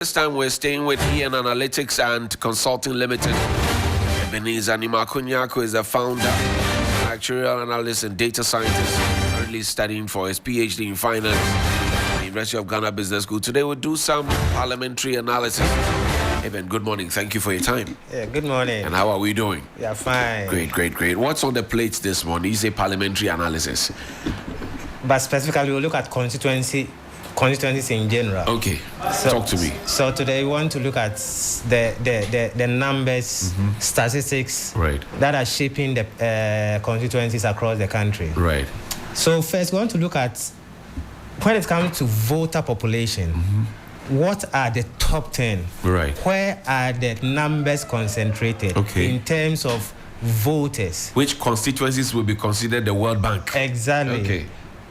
This time we're staying with EN Analytics and Consulting Limited. Ebenezer Nimako Nyarko is the founder, actuarial analyst and data scientist, currently studying for his PhD in finance at the University of Ghana Business School. Today we'll do some parliamentary analysis. Eben, good morning. Thank you for your time. Yeah, good morning. And how are we doing? Yeah, fine. Great. What's on the plate this morning? Is a parliamentary analysis. But specifically, we'll look at constituencies in general. Okay, talk to me. So today we want to look at the numbers, statistics that are shaping the constituencies across the country. Right. So first, we want to look at when it comes to voter population. What are the top 10? Right. Where are the numbers concentrated in terms of voters? Which constituencies will be considered the World Bank? Exactly. Okay.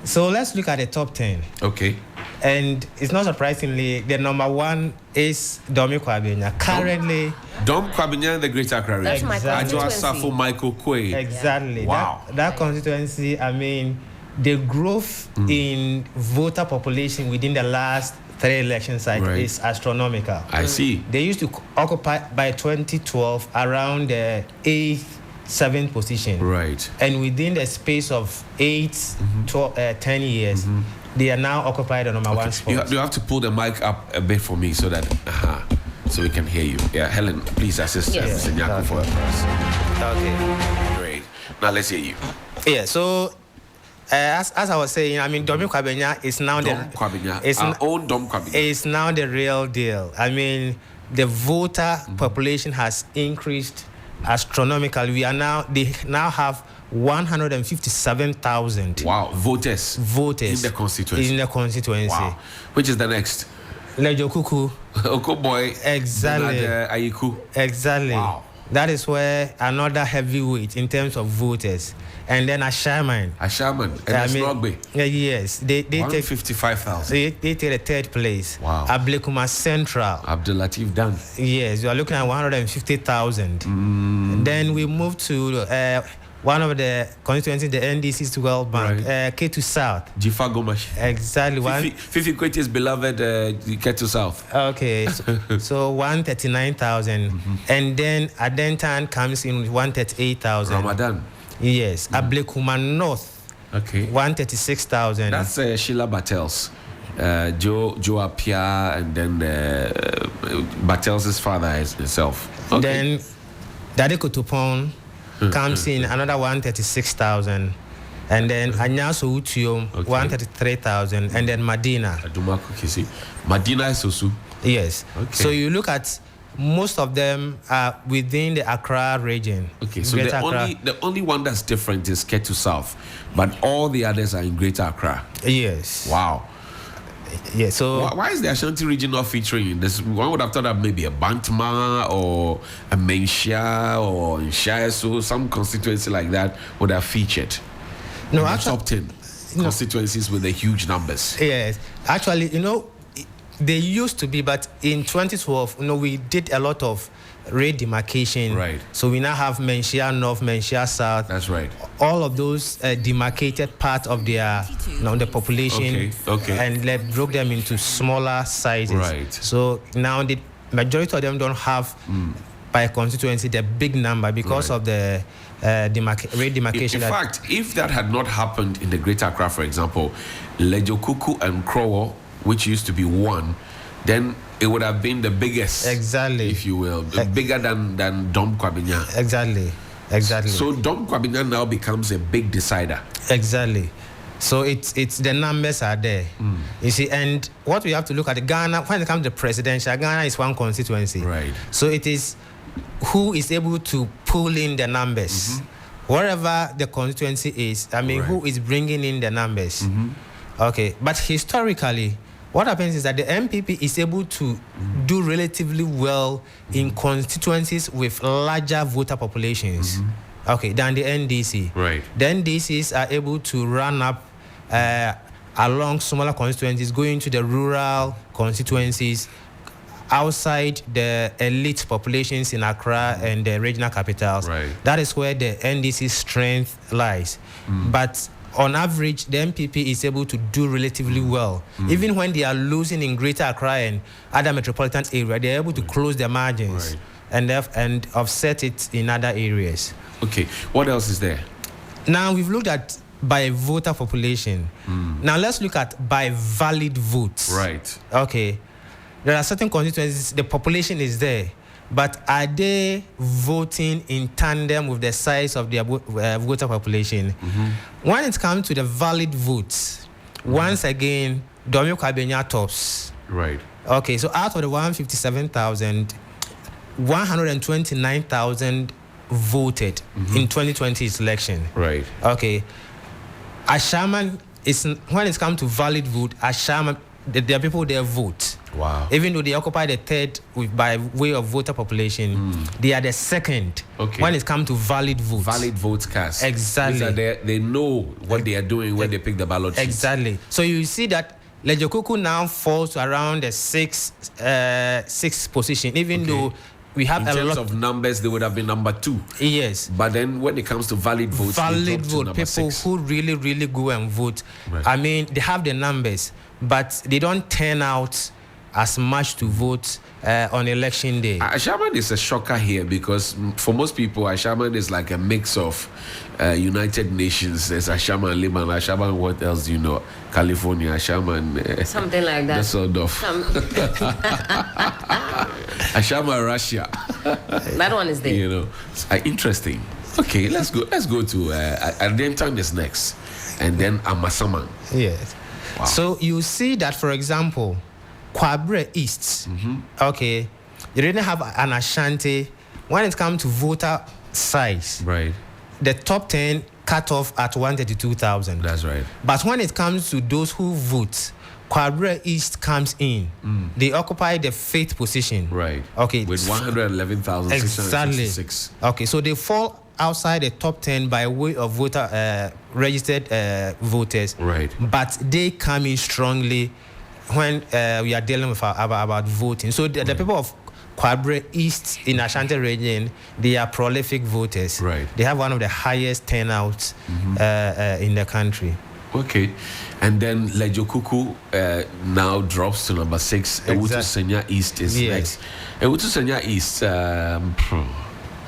So let's look at the top 10. Okay. And it's not surprisingly, the number one is Domi Kwabena. Currently, Dom Kwabena in the Greater Accra region. Exactly. Safo Michael Quay. Exactly. Wow. That constituency, I mean, the growth in voter population within the last 3 election cycles is astronomical. I see. They used to occupy by 2012 around the 8th, 7th position. Right. And within the space of 10 years, they are now occupied the number one spot. You have to pull the mic up a bit for me so that so we can hear you. Yeah, Helen, please assist Mr. Nyarko for us. Okay. Great. Now let's hear you. Yeah. So as I was saying, I mean, Domi Kwabena is now is now the real deal. I mean, the voter population has increased astronomically. They now have 157,000. Wow, voters in the constituency. Wow. Which is the next? Lejo Kuku. Okoboy. Exactly. Ayiku. Exactly. Wow. That is where another heavyweight in terms of voters. And then Ashaman. And Rugby. Yes. They take 55,000. They take the 3rd place. Wow. Ablekuma Central. Abdulatif Dan. Yes, you are looking at 150,000. Then we move to one of the constituencies, the NDC's World Bank, Ketu South. Jifa Gomash. Exactly. Fifi Kweti's beloved Ketu South. Okay, so 139,000. And then Adentan comes in with 138,000. Ramadan. Yes. Ablekuma North. Okay. 136,000. That's Sheila Battels. Joe Apia, and then Battels' father himself. Okay. Then Dade Kotopon comes in another 136,000, and then Anyaso Utium 133,000, and then Madina. Madina is Sosu. Yes. Okay. So you look at most of them are within the Accra region. Okay, so the only one that's different is Ketu South, but all the others are in Greater Accra. Yes. Wow. Yeah, so why is the Ashanti region not featuring in this? One would have thought that maybe a Bantama or a Menshia or Nshia, so some constituency like that would have featured. No, in the top 10 constituencies with the huge numbers. Yes, actually, they used to be, but in 2012, we did a lot of rate demarcation. Right. So we now have Menshia North, Menshia South. That's right. All of those demarcated part of their, the population. Okay. And they broke them into smaller sizes. Right. So now the majority of them don't have, by constituency, the big number because of the rate demarcation. In fact, if that had not happened in the Greater Accra, for example, Lejo Kuku and Krowo, which used to be 1, then it would have been the biggest, exactly, if you will, bigger than Dom Kwabena. Exactly. So Dom Kwabena now becomes a big decider. Exactly. So it's the numbers are there. You see, and what we have to look at, Ghana, when it comes to presidential, Ghana is one constituency. Right. So it is who is able to pull in the numbers. Wherever the constituency is, who is bringing in the numbers. Okay, but historically, what happens is that the MPP is able to do relatively well in constituencies with larger voter populations, than the NDC. Right. The NDCs are able to run up along smaller constituencies, going to the rural constituencies, outside the elite populations in Accra and the regional capitals. Right. That is where the NDC's strength lies. But on average, the MPP is able to do relatively well. Even when they are losing in Greater Accra and other metropolitan area, they're able to close their margins and offset it in other areas. Okay, what else is there? Now, we've looked at by voter population. Now, let's look at by valid votes. Right. Okay. There are certain constituencies, the population is there, but are they voting in tandem with the size of their voter population? When it comes to the valid votes, once again, Domio Kabenya tops. Right. Okay, so out of the 157,000, 129,000 voted in 2020's election. Right. Okay. Ashaman is, when it comes to valid vote, Ashaman, there are people there vote. Wow. Even though they occupy the third by way of voter population, they are the second when it comes to valid votes. Valid votes cast. Exactly. They know what they are doing when they pick the ballot sheet. Exactly. So you see that Lejokuku now falls to around the sixth position, even though we have in a terms lot of numbers, they would have been number 2. Yes. But then when it comes to valid votes, valid vote, people 6. who really go and vote. Right. I mean, they have the numbers, but they don't turn out as much to vote on election day. Ashaman is a shocker here because for most people, Ashaman is like a mix of United Nations. There's Ashaman, Liban, Ashaman, what else do you know? California, Ashaman. Something like that. That sort of. Ashaman, Russia. That one is there. You know, interesting. Okay, let's go to Adentan is next. And then Amasaman. Yes. Wow. So you see that, for example, Kwabre East, okay, you didn't have an Ashanti. When it comes to voter size, Right. the top 10 cut off at 132,000. That's right. But when it comes to those who vote, Kwabre East comes in. They occupy the 5th position. Right. Okay. With 111,666. Exactly. Okay, so they fall outside the top 10 by way of voter registered voters. Right. But they come in strongly when we are dealing with about voting. So the people of Kwabre East in Ashanti region, they are prolific voters. Right. They have one of the highest turnouts in the country. Okay. And then Lejokuku now drops to number 6. Ewutu Senya East is next. Ewutu Senya East,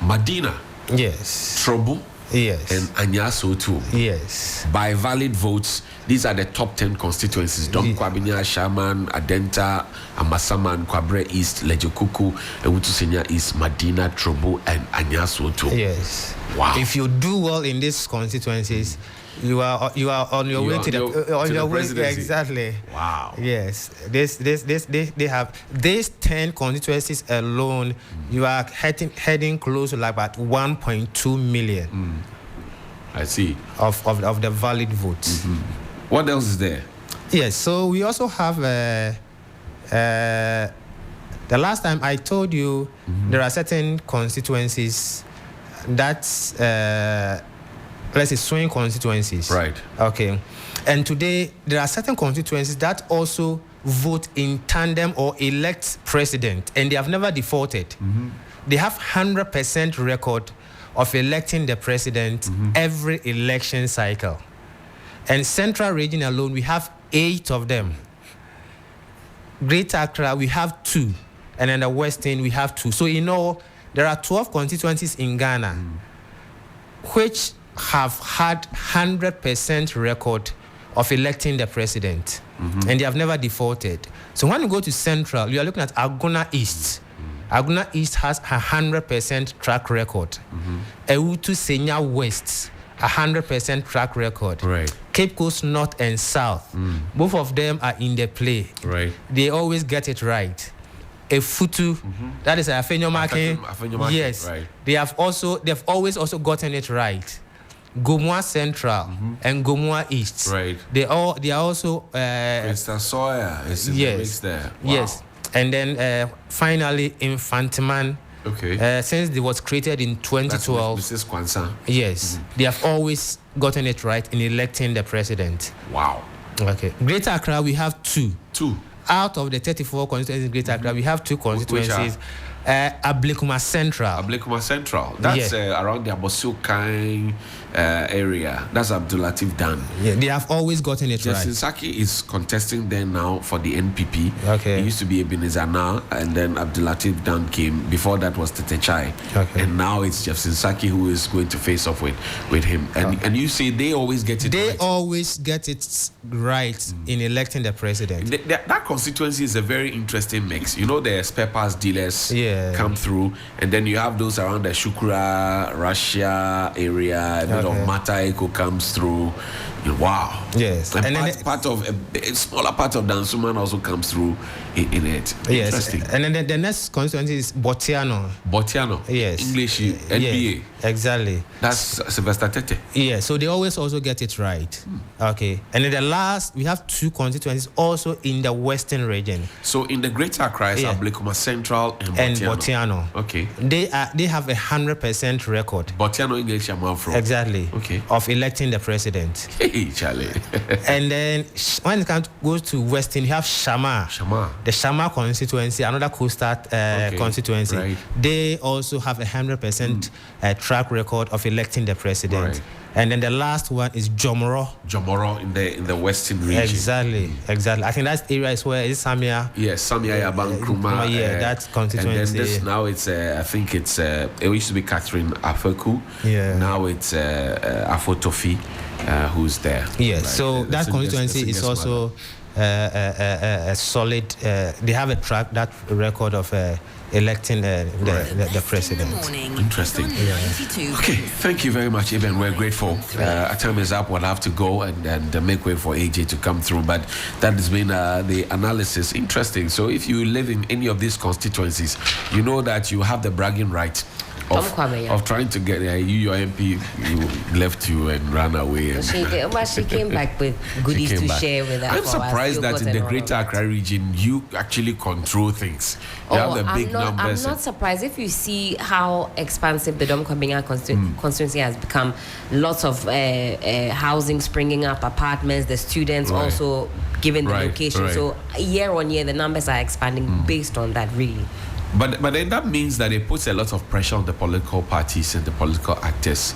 Madina. Yes. Trobu. Yes. And Anyaso too. Yes. By valid votes, these are the top 10 constituencies. Dom Kwabinya, Shaman, Adenta, Amasaman, Kwabre East, Lejokuku, Ewutu Senya East, Madina, Trobu, and Anyaso too. Yes. Wow. If you do well in these constituencies, you are on your way to the presidency. Exactly. Wow. Yes. They have these 10 constituencies alone. You are heading close to like about 1.2 million. I see. Of the valid votes. What else is there? Yes. So we also have the last time I told you there are certain constituencies that's let's say swing constituencies. Right. Okay. And today there are certain constituencies that also vote in tandem or elect president, and they have never defaulted. They have 100% record of electing the president every election cycle. And Central Region alone, we have 8 of them. Greater Accra, we have 2. And in the Western, we have 2. So in all, there are 12 constituencies in Ghana which have had 100% record of electing the president. And they have never defaulted. So when you go to Central, you are looking at Aguna East. Aguna East has 100% track record. Ewutu Senya West, 100% track record. Right. Cape Coast North and South, both of them are in the play. Right. They always get it right. Efutu, that is Afenyomakin. Yes. Right. They've always also gotten it right. Gomua Central and Gomua East. Right. They are also Mr. Sawyer is in the mix there. Wow. Yes. And then finally Infantiman. Okay. Since it was created in 2012. That's Mrs. Kwanzaa. Yes. They have always gotten it right in electing the president. Wow. Okay. Greater Accra, we have 2. 2. Out of the 34 constituencies in Greater Accra, we have 2 constituencies. Ablikuma Central. Ablikuma Central. That's around the Abosukai area. That's Abdulatif Dan. Yeah, they have always gotten it right. Sinsaki is contesting there now for the NPP. Okay. It used to be Ebenezer now, and then Abdulatif Dan came. Before that was Tetechai. Okay. And now it's Jeff Sinsaki who is going to face off with him. And you say they always get it right. They always get it right in electing the president. That constituency is a very interesting mix. You know, the spare parts dealers come through, and then you have those around the Shukra, Russia area, a bit of Mata Eco comes through. Wow. Yes. And part of a smaller part of Dansuman also comes through in it. Yes. Interesting. And then the next constituency is Botiano. Botiano. Yes. English, NBA. Yes, exactly. That's Sylvester Tete. Yeah, so they always also get it right. Okay. And then the last, we have 2 constituencies also in the western region. So in the Greater Accra, it's Ablikuma Central and Botiano. Okay. They have 100% record. Botiano English I'm from. Exactly. Okay. Of electing the president. Hey, Charlie. And then when it goes to western, you have Shama. The Shama constituency, another coastal constituency. Right. They also have 100% track record of electing the president. Right. And then the last one is Jomoro. Jomoro in the western region. Exactly. I think that area is where is Samia. Yes, Samia Yaban Kruma. That constituency. And then this now it's I think it's it used to be Catherine Afeku. Yeah. Now it's Afotofi who's there. Yes. Right. So that constituency is also a solid. They have that record of electing the president. Interesting. Okay, thank you very much, Eben. We're grateful. Our time is up. We'll have to go and make way for AJ to come through. But that has been the analysis. Interesting. So if you live in any of these constituencies, you know that you have the bragging right of trying to get your MP left you and ran away. She came back with goodies to share with us. I'm surprised that in the Greater Accra region, you actually control things. You have the big numbers. I'm not surprised if you see how expansive the Dom Kwabenya constituency has become. Lots of housing springing up, apartments, the students also given the location. So year on year, the numbers are expanding based on that, really. But then that means that it puts a lot of pressure on the political parties and the political actors,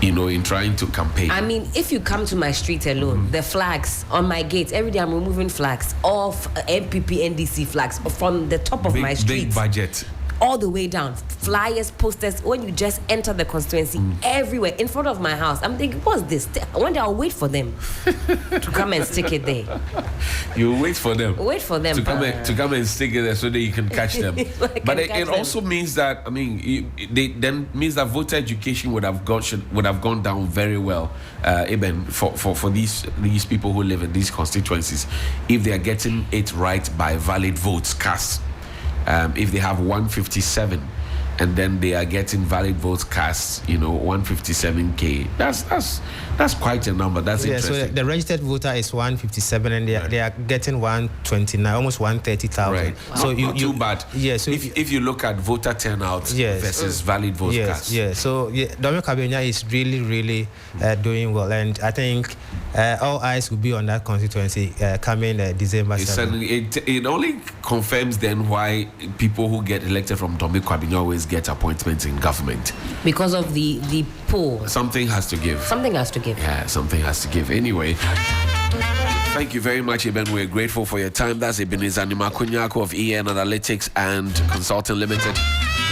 in trying to campaign. I mean, if you come to my street alone, the flags on my gates, every day I'm removing flags of MPP, NDC flags from the top of my street. Big budget. All the way down, flyers, posters. When you just enter the constituency, everywhere in front of my house, I'm thinking, what's this? One day I'll wait for them to come and stick it there. You wait for them. Wait for them to come and stick it there so that you can catch them. But it also means that means that voter education would have gone down very well, even for these people who live in these constituencies, if they are getting it right by valid votes cast. If they have 157 and then they are getting valid votes cast, 157K, that's quite a number. That's interesting. So the registered voter is 157 and they are getting 129, almost 130,000. Right. So not too bad. Yeah. So if you look at voter turnout versus valid votes cast. Yeah. So Dome Kwabenya is really doing well, and I think all eyes will be on that constituency coming December 7th. It only confirms then why people who get elected from Dome Kwabenya always get appointments in government. Because of the poll. Something has to give. Yeah, something has to give. Anyway, thank you very much, Eben. We're grateful for your time. That's Ebenezer Nimako Nyarko of EN Analytics and Consulting Limited.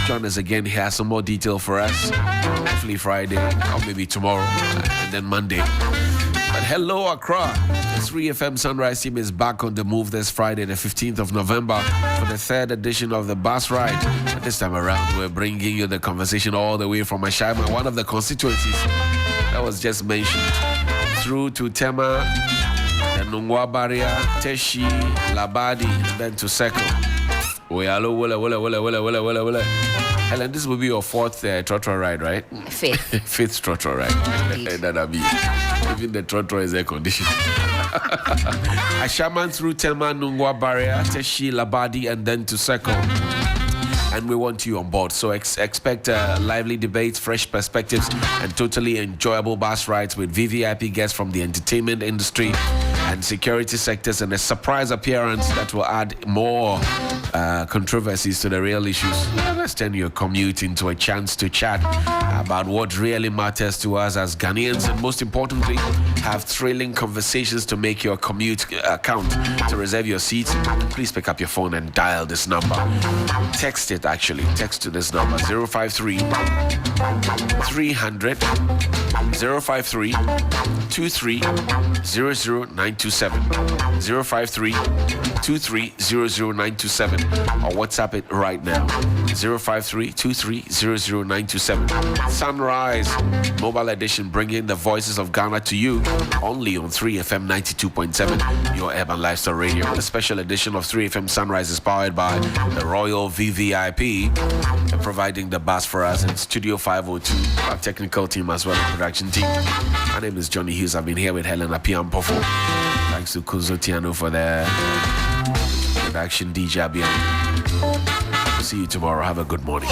Join us again. He has some more detail for us. Hopefully Friday, or maybe tomorrow, and then Monday. But hello, Accra. The 3FM Sunrise team is back on the move this Friday, the 15th of November, for the 3rd edition of the bus ride. And this time around, we're bringing you the conversation all the way from Ashaiman, one of the constituencies that was just mentioned, through to Tema, the Nungwa Barrier, Teshi, Labadi, and then to Seko. Helen, this will be your 4th trotro ride, right? 5th. 5th trotro ride. That'll be. Even the trotro is air conditioned. Ashaman through Tema, Nungwa Barrier, Teshi, Labadi, and then to Seko. And we want you on board. So expect lively debates, fresh perspectives, and totally enjoyable bus rides with VVIP guests from the entertainment industry and security sectors, and a surprise appearance that will add more controversies to the real issues. Let's turn your commute into a chance to chat about what really matters to us as Ghanaians, and most importantly, have thrilling conversations to make your commute count. To reserve your seats, please pick up your phone and dial this number. Text it, actually. Text to this number, 053 300 053 23 00927, 053 23 00927, or WhatsApp it right now, 053 23 00927. Sunrise Mobile Edition, bringing the voices of Ghana to you only on 3FM 92.7, your urban lifestyle radio. The special edition of 3FM Sunrise is powered by the Royal VVIP, providing the bus for us in Studio 502, our technical team as well as production team. My name is Johnny Hughes. I've been here with Helen Apiampofo. Thanks to Kuzo Tiano for the production, DJ Abian. See you tomorrow. Have a good morning.